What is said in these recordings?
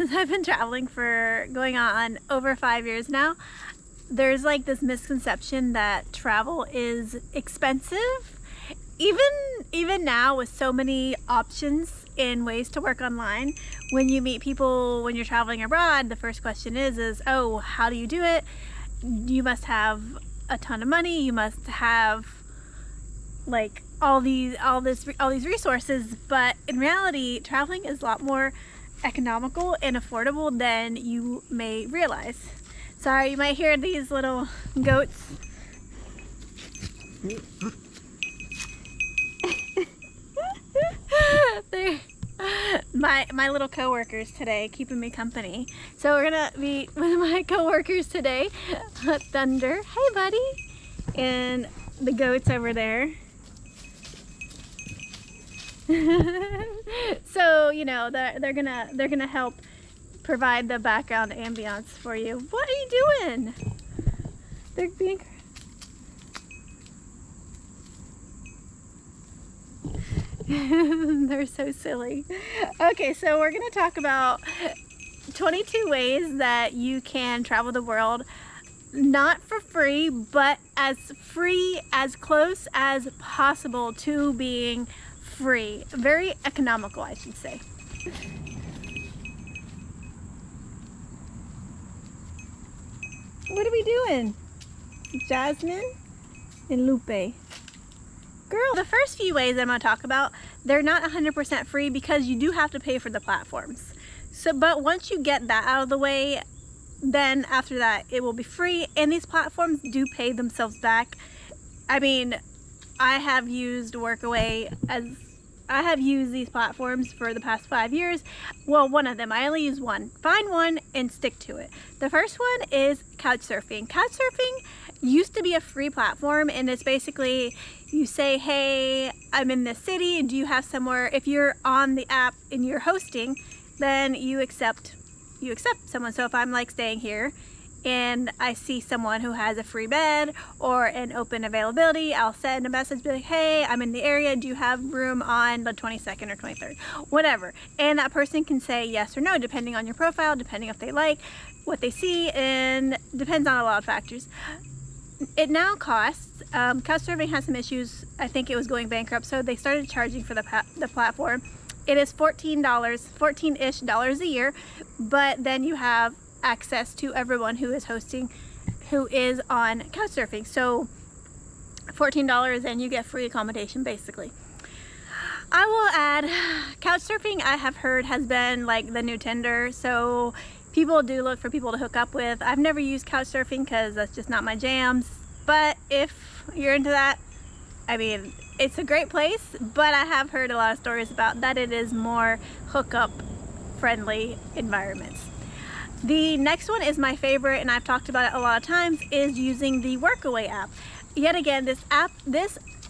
since I've been traveling for going on over 5 years now, there's like this misconception that travel is expensive. Even now, with so many options and ways to work online, when you meet people when you're traveling abroad, the first question is, oh, how do you do it? You must have a ton of money. You must have like all these resources. But in reality, traveling is a lot more economical and affordable than you may realize. Sorry, you might hear these little goats. They're my little co-workers today, keeping me company. So we're gonna meet one of my co-workers today, Thunder. Hey, buddy. And the goats over there. So they're gonna help provide the background ambiance for you. What are you doing? They're being they're so silly. Okay, so we're gonna talk about 22 ways that you can travel the world, not for free, but as close as possible to being free. Very economical, I should say. What are we doing? Jasmine and Lupe. Girl, the first few ways I'm going to talk about, they're not 100% free because you do have to pay for the platforms. But once you get that out of the way, then after that it will be free, and these platforms do pay themselves back. I mean, I have used Workaway I have used these platforms for the past 5 years. Well, one of them. I only use one. Find one and stick to it. The first one is Couchsurfing. Couchsurfing used to be a free platform, and it's basically you say, hey, I'm in this city. Do you have somewhere? If you're on the app and you're hosting, then you accept someone. So if I'm like staying here and I see someone who has a free bed or an open availability, I'll send a message, be like, hey, I'm in the area, do you have room on the 22nd or 23rd, whatever. And that person can say yes or no, depending on your profile, depending if they like what they see, and depends on a lot of factors. It now costs, Couchsurfing has some issues. I think it was going bankrupt, so they started charging for the platform. It is $14-ish a year, but then you have access to everyone who is hosting, who is on Couchsurfing. So $14 and you get free accommodation basically. I will add, Couchsurfing I have heard has been like the new Tinder, so people do look for people to hook up with. I've never used Couchsurfing because that's just not my jams, but if you're into that, I mean, it's a great place, but I have heard a lot of stories about that it is more hookup friendly environments. The next one is my favorite, and I've talked about it a lot of times, is using the Workaway app. Yet again, this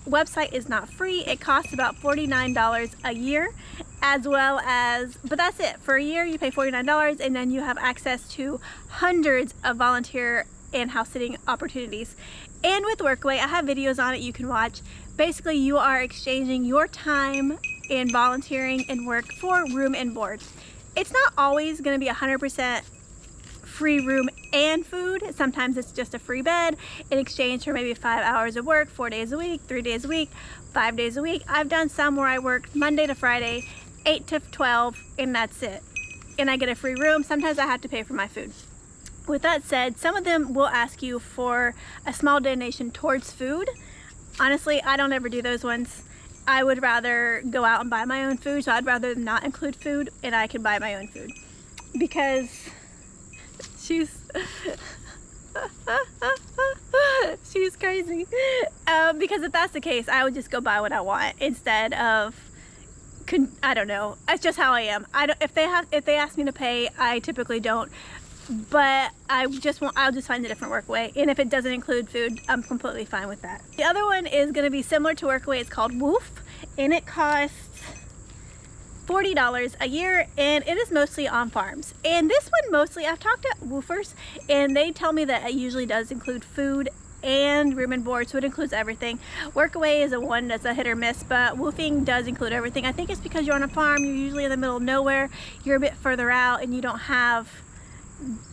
website is not free. It costs about $49 a year, as well as, but that's it. For a year, you pay $49, and then you have access to hundreds of volunteer and house sitting opportunities. And with Workaway, I have videos on it you can watch. Basically, you are exchanging your time in volunteering and work for room and board. It's not always going to be 100% free room and food. Sometimes it's just a free bed in exchange for maybe 5 hours of work, 4 days a week, 3 days a week, 5 days a week. I've done some where I work Monday to Friday, 8 to 12, and that's it. And I get a free room. Sometimes I have to pay for my food. With that said, some of them will ask you for a small donation towards food. Honestly, I don't ever do those ones. I would rather go out and buy my own food, so I'd rather not include food and I can buy my own food. Because she's crazy. Because if that's the case, I would just go buy what I want instead of, I don't know. That's just how I am. If they ask me to pay, I typically don't. But I'll just find a different Workaway, and if it doesn't include food, I'm completely fine with that. The other one is going to be similar to Workaway. It's called WWOOF, and it costs $40 a year, and it is mostly on farms. And this one mostly, I've talked to woofers, and they tell me that it usually does include food and room and board, so it includes everything. Workaway is a one that's a hit or miss, but WWOOFing does include everything. I think it's because you're on a farm, you're usually in the middle of nowhere, you're a bit further out, and you don't have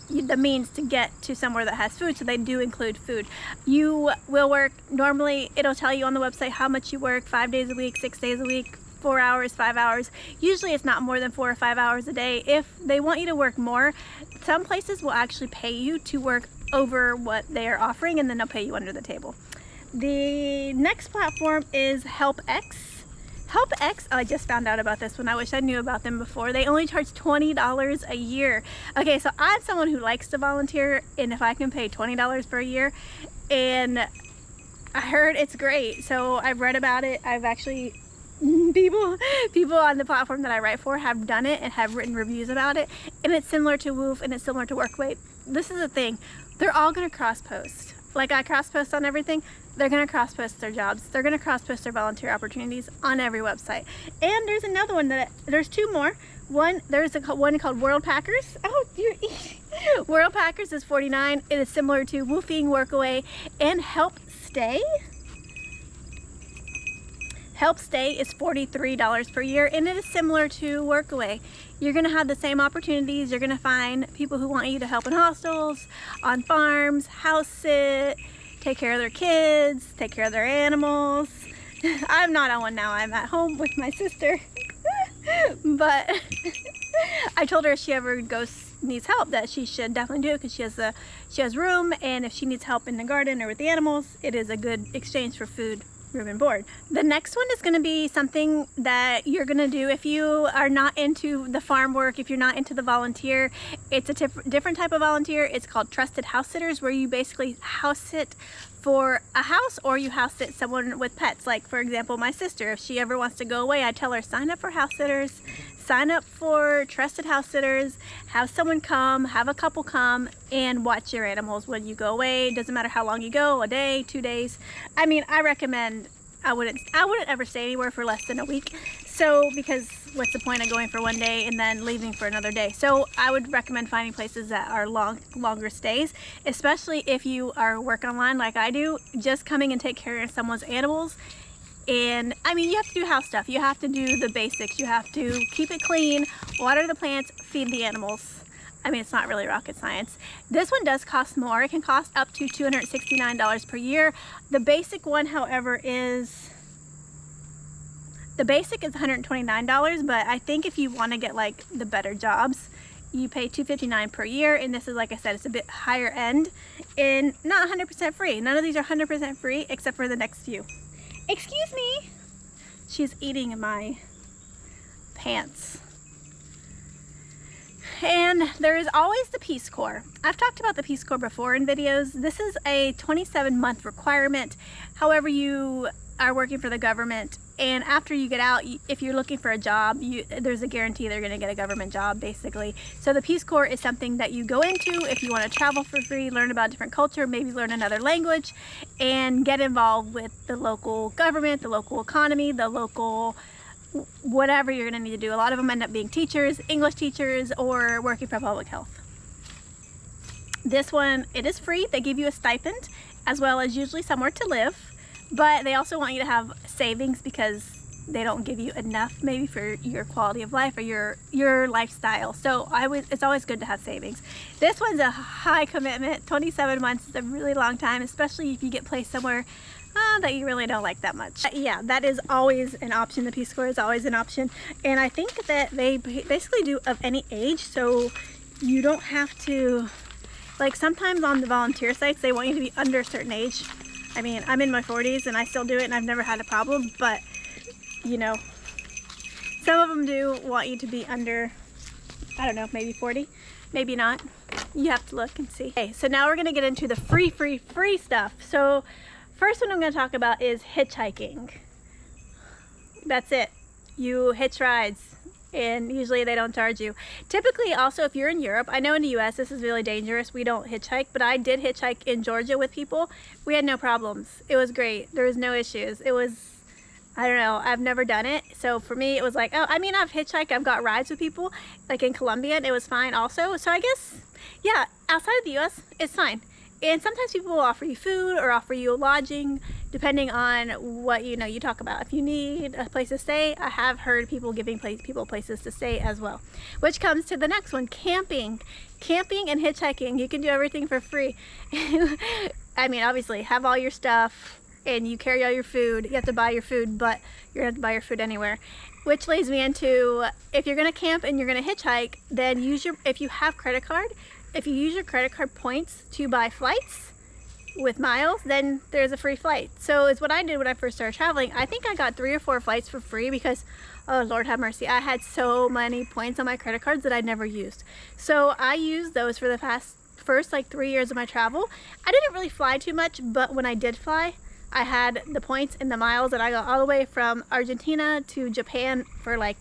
the means to get to somewhere that has food, so they do include food. You will work, normally it'll tell you on the website how much you work, 5 days a week, 6 days a week, 4 hours, 5 hours. Usually it's not more than 4 or 5 hours a day. If they want you to work more, some places will actually pay you to work over what they are offering, and then they'll pay you under the table. The next platform is HelpX. HelpX, I just found out about this one. I wish I knew about them before. They only charge $20 a year. Okay, so I'm someone who likes to volunteer, and if I can pay $20 per year, and I heard it's great, so I've read about it. I've actually, people on the platform that I write for have done it and have written reviews about it, and it's similar to WWOOF and it's similar to Workaway. This is the thing, they're all gonna cross-post. Like I cross-post on everything, they're gonna cross-post their jobs. They're gonna cross-post their volunteer opportunities on every website. And there's another one there's two more. There's one called Worldpackers. Oh, Worldpackers is $49. It is similar to WWOOFing, Workaway, and Helpstay. Helpstay is $43 per year, and it is similar to Workaway. You're gonna have the same opportunities. You're gonna find people who want you to help in hostels, on farms, house sit, take care of their kids, take care of their animals. I'm not on one now. I'm at home with my sister. But I told her if she ever needs help that she should definitely do it, because she has room, and if she needs help in the garden or with the animals, it is a good exchange for food, room and board. The next one is going to be something that you're going to do if you are not into the farm work, if you're not into the volunteer. It's a different type of volunteer. It's called Trusted Housesitters, where you basically house sit for a house, or you house sit someone with pets. Like for example, my sister, if she ever wants to go away, I tell her sign up for house sitters, sign up for Trusted Housesitters, have someone come, have a couple come and watch your animals when you go away. It doesn't matter how long you go, a day, 2 days. I mean, I recommend, I wouldn't ever stay anywhere for less than a week. So, because what's the point of going for 1 day and then leaving for another day? So I would recommend finding places that are longer stays, especially if you are working online like I do, just coming and take care of someone's animals. And I mean, you have to do house stuff. You have to do the basics. You have to keep it clean, water the plants, feed the animals. I mean, it's not really rocket science. This one does cost more. It can cost up to $269 per year. The basic one, however, is $129, but I think if you want to get like the better jobs, you pay $259 per year, and this is, like I said, it's a bit higher end and not 100% free. None of these are 100% free except for the next few. Excuse me. She's eating my pants. And there is always the Peace Corps. I've talked about the Peace Corps before in videos. This is a 27-month requirement. However, you are working for the government, and after you get out, if you're looking for a job, there's a guarantee they're going to get a government job, basically. So the Peace Corps is something that you go into if you want to travel for free, learn about a different culture, maybe learn another language, and get involved with the local government, the local economy, the local whatever you're going to need to do. A lot of them end up being teachers, English teachers, or working for public health. This one, it is free. They give you a stipend as well as usually somewhere to live, but they also want you to have savings because they don't give you enough maybe for your quality of life or your lifestyle. So it's always good to have savings. This one's a high commitment. 27 months is a really long time, especially if you get placed somewhere that you really don't like that much. Yeah, that is always an option. The Peace Corps is always an option, and I think that they basically do of any age, so you don't have to, like sometimes on the volunteer sites they want you to be under a certain age. I mean, I'm in my 40s and I still do it and I've never had a problem, but you know, some of them do want you to be under, I don't know, maybe 40, maybe not. You have to look and see. Okay, so now we're gonna get into the free stuff. So first one I'm going to talk about is hitchhiking. That's it. You hitch rides, and usually they don't charge you. Typically, also, if you're in Europe, I know in the US this is really dangerous. We don't hitchhike, but I did hitchhike in Georgia with people. We had no problems. It was great. There was no issues. It was, I don't know, I've never done it. So for me, it was like, oh, I mean, I've hitchhiked, I've got rides with people, like in Colombia, and it was fine also. So I guess, yeah, outside of the US, it's fine. And sometimes people will offer you food or offer you lodging, depending on what you talk about. If you need a place to stay, I have heard people giving people places to stay as well. Which comes to the next one, camping. Camping and hitchhiking, you can do everything for free. I mean, obviously, have all your stuff and you carry all your food. You have to buy your food, but you're gonna have to buy your food anywhere. Which leads me into, if you're gonna camp and you're gonna hitchhike, then if you have credit card, if you use your credit card points to buy flights with miles, then there's a free flight. So it's what I did when I first started traveling. I think I got 3 or 4 flights for free because, oh Lord have mercy, I had so many points on my credit cards that I'd never used. So I used those for the first like 3 years of my travel. I didn't really fly too much, but when I did fly, I had the points and the miles that I got all the way from Argentina to Japan for like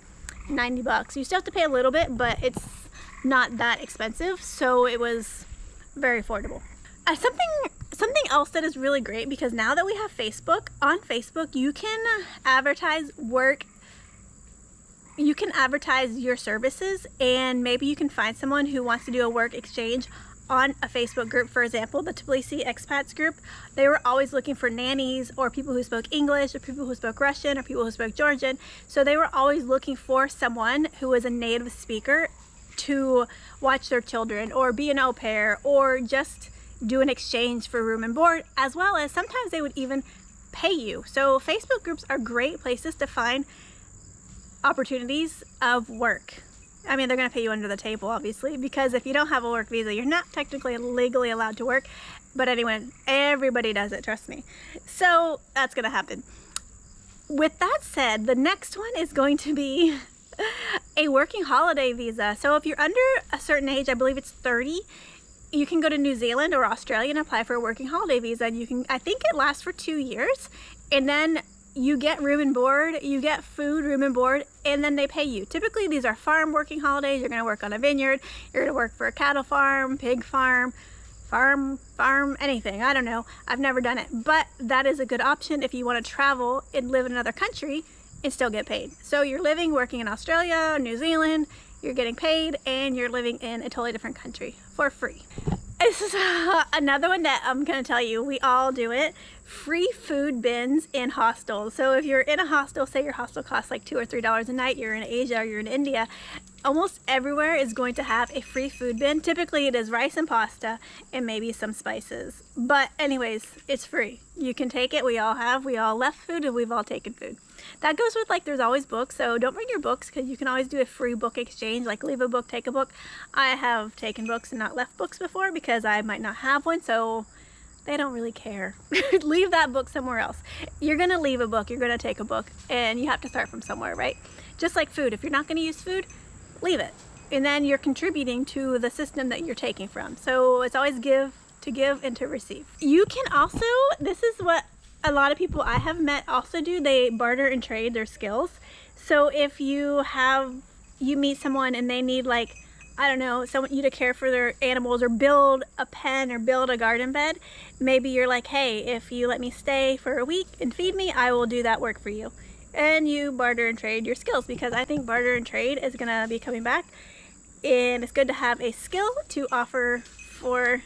$90. You still have to pay a little bit, but it's not that expensive, so it was very affordable. Something else that is really great, because now that we have Facebook, on Facebook you can advertise your services, and maybe you can find someone who wants to do a work exchange on a Facebook group. For example, the Tbilisi expats group, they were always looking for nannies or people who spoke English or people who spoke Russian or people who spoke Georgian. So they were always looking for someone who was a native speaker to watch their children or be an au pair or just do an exchange for room and board, as well as sometimes they would even pay you. So Facebook groups are great places to find opportunities of work. I mean, they're going to pay you under the table, obviously, because if you don't have a work visa, you're not technically legally allowed to work. But anyway, everybody does it, trust me. So that's going to happen. With that said, the next one is going to be a working holiday visa. So if you're under a certain age, I believe it's 30, you can go to New Zealand or Australia and apply for a working holiday visa. And I think it lasts for 2 years, and then you get room and board, you get food, room and board, and then they pay you. Typically these are farm working holidays. You're going to work on a vineyard, you're going to work for a cattle farm, pig farm, anything. I don't know. I've never done it, but that is a good option if you want to travel and live in another country and still get paid. So you're working in Australia, New Zealand, you're getting paid, and you're living in a totally different country for free. This is another one that I'm going to tell you, we all do it. Free food bins in hostels. So if you're in a hostel, say your hostel costs like $2 or $3 a night, you're in Asia or you're in India, almost everywhere is going to have a free food bin. Typically it is rice and pasta and maybe some spices. But anyways, it's free. You can take it. We all left food and we've all taken food. That goes with, like, there's always books, so don't bring your books because you can always do a free book exchange, like leave a book, take a book. I have taken books and not left books before because I might not have one, so they don't really care. Leave that book somewhere else. You're going to leave a book, you're going to take a book, and you have to start from somewhere, right? Just like food. If you're not going to use food, leave it. And then you're contributing to the system that you're taking from. So it's always give and to receive. You can also, this is what a lot of people I have met also do, they barter and trade their skills. So if you meet someone and they need, like, I don't know, you to care for their animals or build a pen or build a garden bed, maybe you're like, hey, if you let me stay for a week and feed me, I will do that work for you. And you barter and trade your skills, because I think barter and trade is going to be coming back, and it's good to have a skill to offer for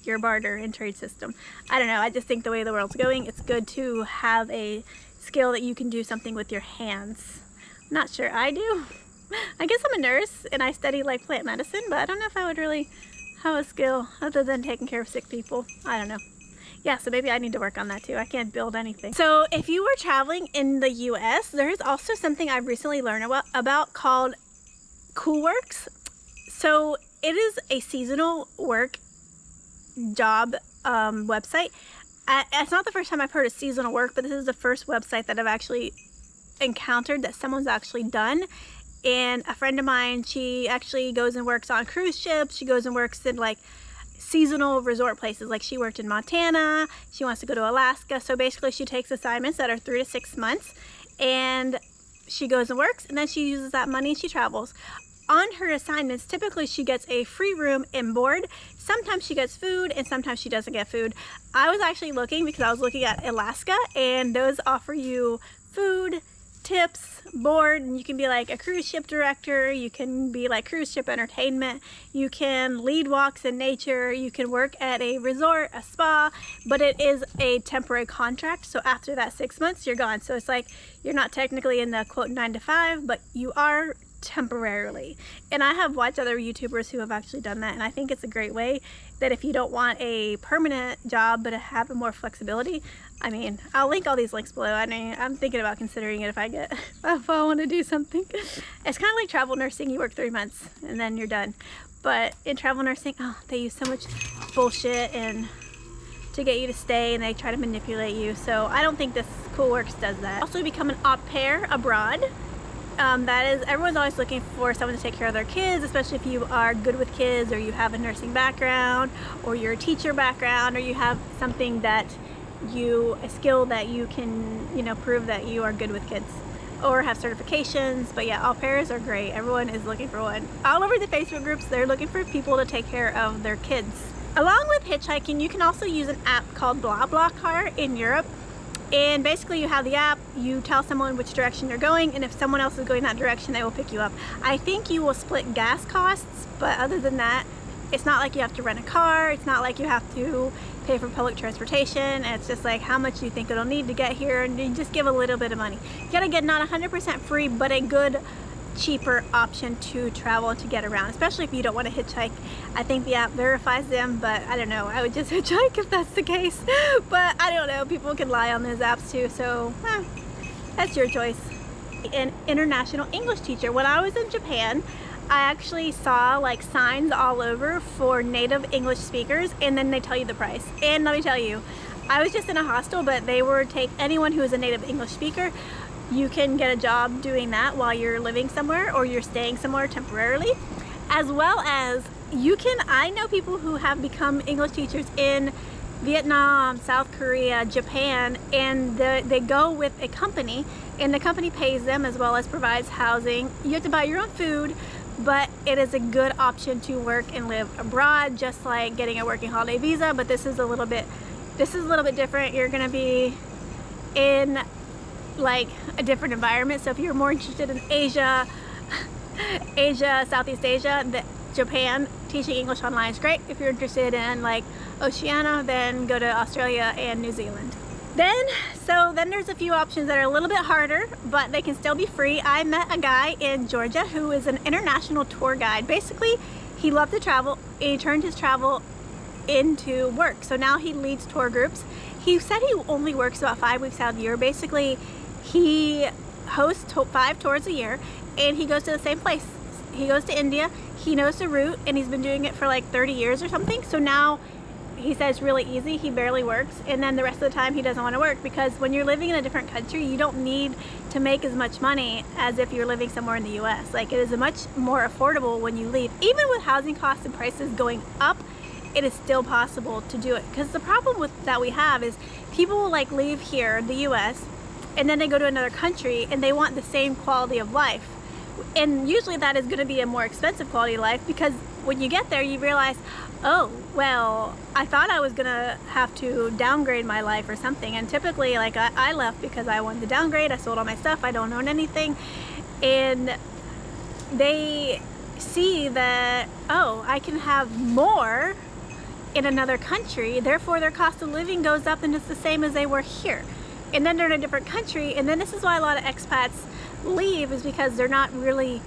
your barter and trade system. I don't know, I just think the way the world's going, it's good to have a skill that you can do something with your hands. I'm not sure I do. I guess I'm a nurse and I study like plant medicine, but I don't know if I would really have a skill other than taking care of sick people. I don't know. Yeah, so maybe I need to work on that too. I can't build anything. So if you were traveling in the US, there's also something I've recently learned about called Coolworks. So it is a seasonal work job website. It's not the first time I've heard of seasonal work, but this is the first website that I've actually encountered that someone's actually done. And a friend of mine, she actually goes and works on cruise ships. She goes and works in like seasonal resort places. Like she worked in Montana. She wants to go to Alaska. So basically she takes assignments that are 3 to 6 months and she goes and works, and then she uses that money and she travels. On her assignments, typically she gets a free room and board. Sometimes she gets food and sometimes she doesn't get food. I was actually looking because I was looking at Alaska, and those offer you food, tips board, and you can be like a cruise ship director, you can be like cruise ship entertainment, you can lead walks in nature, you can work at a resort, a spa, but it is a temporary contract. So after that 6 months, you're gone. So it's like you're not technically in the quote 9 to 5, but you are temporarily. And I have watched other YouTubers who have actually done that, and I think it's a great way that if you don't want a permanent job but have more flexibility. I mean, I'll link all these links below. I mean, I'm thinking about considering it if I want to do something. It's kind of like travel nursing. You work 3 months and then you're done. But in travel nursing, oh, they use so much bullshit and to get you to stay, and they try to manipulate you. So I don't think this Cool Works does that. Also, become an au pair abroad. That is, everyone's always looking for someone to take care of their kids, especially if you are good with kids, or you have a nursing background, or you're a teacher background, or you have something that a skill that you can, prove that you are good with kids, or have certifications. But yeah, au pairs are great. Everyone is looking for one. All over the Facebook groups, they're looking for people to take care of their kids. Along with hitchhiking, you can also use an app called BlaBlaCar in Europe. And basically you have the app, you tell someone which direction you're going, and if someone else is going that direction, they will pick you up. I think you will split gas costs, but other than that, it's not like you have to rent a car, it's not like you have to pay for public transportation. It's just like how much you think it'll need to get here, and you just give a little bit of money. You gotta get not 100% free, but a good, cheaper option to travel and to get around, especially if you don't want to hitchhike. I think the app verifies them, but I don't know, I would just hitchhike if that's the case. But I don't know, people can lie on those apps too, so that's your choice. An international English teacher. When I was in Japan, I actually saw like signs all over for native English speakers, and then they tell you the price. And let me tell you, I was just in a hostel, but they would take anyone who is a native English speaker. You can get a job doing that while you're living somewhere or you're staying somewhere temporarily, as well as I know people who have become English teachers in Vietnam, South Korea, Japan, and they go with a company, and the company pays them as well as provides housing. You have to buy your own food, but it is a good option to work and live abroad, just like getting a working holiday visa. But this is a little bit different. You're gonna be in like a different environment. So if you're more interested in Asia, Southeast Asia, Japan, teaching English online is great. If you're interested in like Oceania, then go to Australia and New Zealand. Then there's a few options that are a little bit harder, but they can still be free. I met a guy in Georgia who is an international tour guide. Basically, he loved to travel, and he turned his travel into work. So now he leads tour groups. He said he only works about 5 weeks out of the year. Basically, he hosts 5 tours a year, and he goes to the same place. He goes to India, he knows the route, and he's been doing it for like 30 years or something. So now he says it's really easy, he barely works, and then the rest of the time he doesn't want to work, because when you're living in a different country, you don't need to make as much money as if you're living somewhere in the US. Like, it is much more affordable when you leave. Even with housing costs and prices going up, it is still possible to do it. Because the problem that we have is people will like leave here, the US, and then they go to another country and they want the same quality of life. And usually that is going to be a more expensive quality of life, because when you get there you realize, oh, well, I thought I was going to have to downgrade my life or something. And typically, like, I left because I wanted to downgrade. I sold all my stuff. I don't own anything. And they see that, oh, I can have more in another country, therefore their cost of living goes up and it's the same as they were here. And then they're in a different country, and then this is why a lot of expats leave, is because they're not really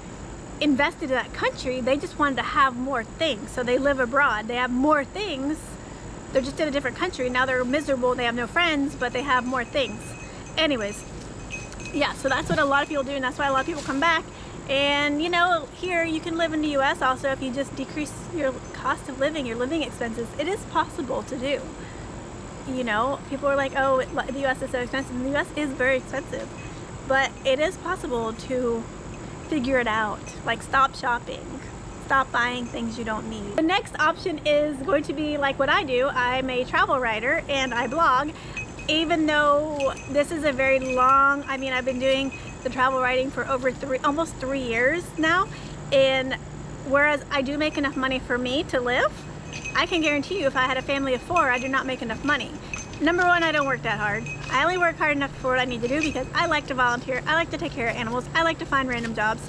invested in that country. They just wanted to have more things, so they live abroad. They have more things, they're just in a different country. Now they're miserable, they have no friends, but they have more things. Anyways, yeah, so that's what a lot of people do, and that's why a lot of people come back. And you know, here you can live in the US also. If you just decrease your cost of living, your living expenses, it is possible to do. You know, people are like, oh, the US is so expensive. And the US is very expensive, but it is possible to figure it out. Like, stop shopping, stop buying things you don't need. The next option is going to be like what I do. I'm a travel writer and I blog. Even though this is a very long, I mean, I've been doing the travel writing for over almost 3 years now, and whereas I do make enough money for me to live, I can guarantee you if I had a family of 4, I do not make enough money, Number one, I don't work that hard. I only work hard enough for what I need to do because I like to volunteer, I like to take care of animals, I like to find random jobs,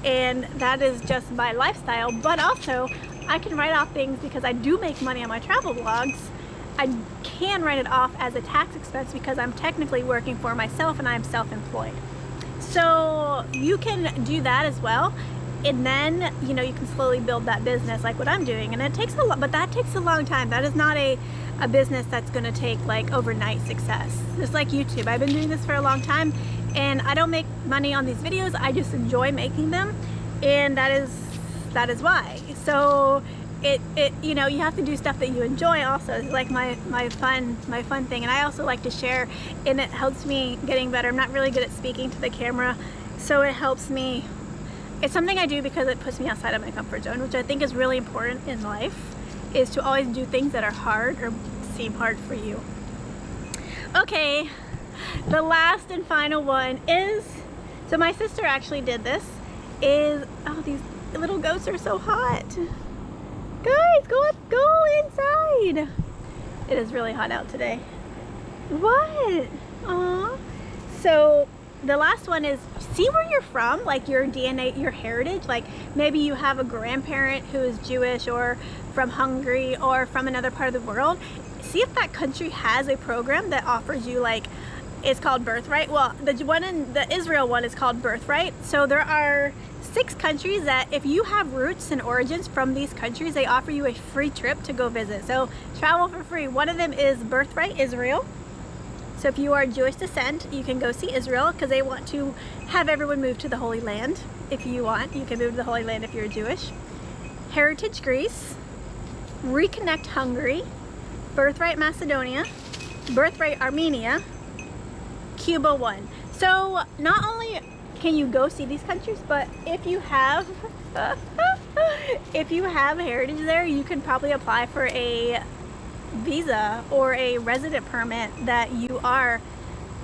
and that is just my lifestyle. But also, I can write off things because I do make money on my travel vlogs. I can write it off as a tax expense because I'm technically working for myself and I'm self-employed. So you can do that as well, and then you know you can slowly build that business like what I'm doing, and it takes a lot, but that takes a long time. That is not a business that's going to take like overnight success. Just like YouTube, I've been doing this for a long time, and I don't make money on these videos. I just enjoy making them, and that is why. So it you know, you have to do stuff that you enjoy also. It's like my fun thing, and I also like to share, and it helps me getting better. I'm not really good at speaking to the camera, so it helps me. It's something I do because it puts me outside of my comfort zone, which I think is really important in life, is to always do things that are hard or seem hard for you. Okay, the last and final one is, so my sister actually did this, is, oh, these little goats are so hot. Guys, go inside. It is really hot out today. What? Aw. So the last one is, see where you're from, like your DNA, your heritage. Like maybe you have a grandparent who is Jewish or from Hungary or from another part of the world. See if that country has a program that offers you, like, it's called Birthright. Well, the one in the Israel one is called Birthright. So there are 6 countries that if you have roots and origins from these countries, they offer you a free trip to go visit. So travel for free. One of them is Birthright Israel. So if you are Jewish descent, you can go see Israel because they want to have everyone move to the Holy Land. If you want, you can move to the Holy Land if you're Jewish. Heritage Greece, Reconnect Hungary, Birthright Macedonia, Birthright Armenia, Cuba 1. So not only can you go see these countries, but if you have if you have heritage there, you can probably apply for a visa or a resident permit that you are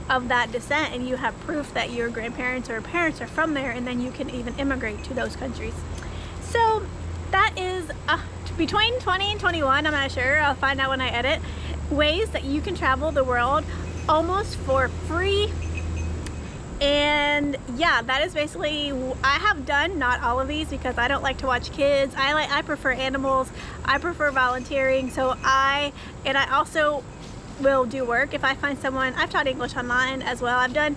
of that descent, and you have proof that your grandparents or parents are from there, and then you can even immigrate to those countries. So that is between 20 and 21, I'm not sure, I'll find out when I edit, ways that you can travel the world almost for free. And yeah, that is basically, I have done not all of these because I don't like to watch kids. I prefer animals, I prefer volunteering. So I also will do work if I find someone. I've taught English online as well. I've done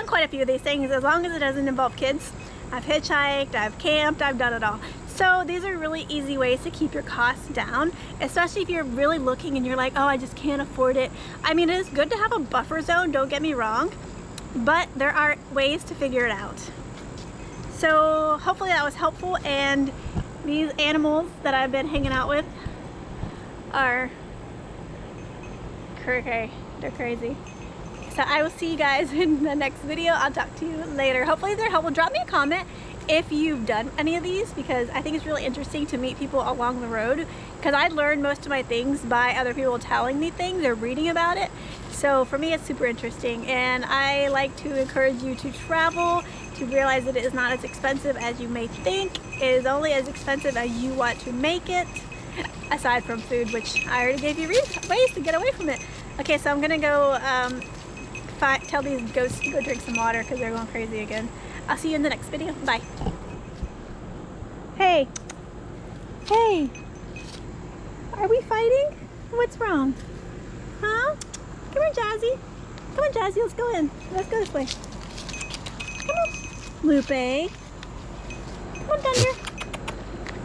quite a few of these things, as long as it doesn't involve kids. I've hitchhiked, I've camped, I've done it all. So these are really easy ways to keep your costs down, especially if you're really looking and you're like, oh, I just can't afford it. I mean, it is good to have a buffer zone, don't get me wrong, but there are ways to figure it out. So hopefully that was helpful, and these animals that I've been hanging out with are cray-cray. They're crazy. So I will see you guys in the next video. I'll talk to you later. Hopefully they're helpful. Drop me a comment if you've done any of these, because I think it's really interesting to meet people along the road, because I learned most of my things by other people telling me things or reading about it. So for me, it's super interesting, and I like to encourage you to travel, to realize that it is not as expensive as you may think. It is only as expensive as you want to make it, aside from food, which I already gave you ways to get away from it. Okay, so I'm gonna go tell these goats to go drink some water because they're going crazy again. I'll see you in the next video. Bye. Hey. Hey. Are we fighting? What's wrong? Huh? Come on, Jazzy. Come on, Jazzy. Let's go in. Let's go this way. Come on. Lupe. Come on, Thunder.